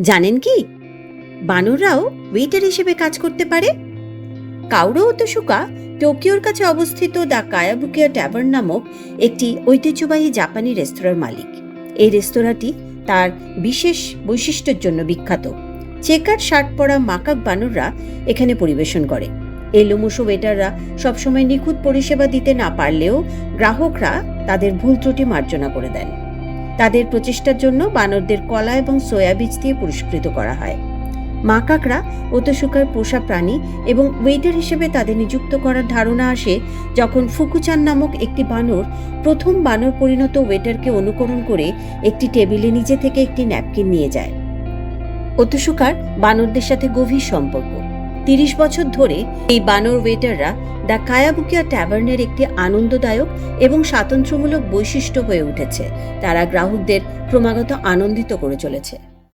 জানেন কি, বানররাও ওয়েটার হিসেবে কাজ করতে পারে। কাওরো ওতোশুকা টোকিওর কাছে অবস্থিত দ্য কায়াবুকিয়া ট্যাভার্ন নামক একটি ঐতিহ্যবাহী জাপানি রেস্তোরাঁর মালিক। এই রেস্তোরাঁটি তার বিশেষ বৈশিষ্ট্যের জন্য বিখ্যাত। চেকার শার্ট পরা মাকাক বানররা এখানে পরিবেশন করে। এই লোমুশো ওয়েটাররা সবসময় নিখুঁত পরিষেবা দিতে না পারলেও গ্রাহকরা তাদের ভুল ত্রুটি মার্জনা করে দেন। তাদের প্রচেষ্টার জন্য বানরদের কলা এবং সয়া বীজ দিয়ে পুরস্কৃত করা হয়। মাকাকরা ওতোশুকার পোষা প্রাণী এবং ওয়েটার হিসেবে তাদের নিযুক্ত করার ধারণা আসে যখন ফুকুচান নামক একটি বানর প্রথম বানর পরিণত ওয়েটারকে অনুকরণ করে একটি টেবিলে নিজে থেকে একটি ন্যাপকিন নিয়ে যায়। ওতোশুকার বানরদের সাথে গভীর সম্পর্ক। 30 বছর ধরে এই বানর ওয়েটাররা দ্য কায়াবুকিয়া ট্যাভার্নের একটি আনন্দদায়ক এবং স্বাতন্ত্র্যমূলক বৈশিষ্ট্য হয়ে উঠেছে। তারা গ্রাহকদের ক্রমাগত আনন্দিত করে চলেছে।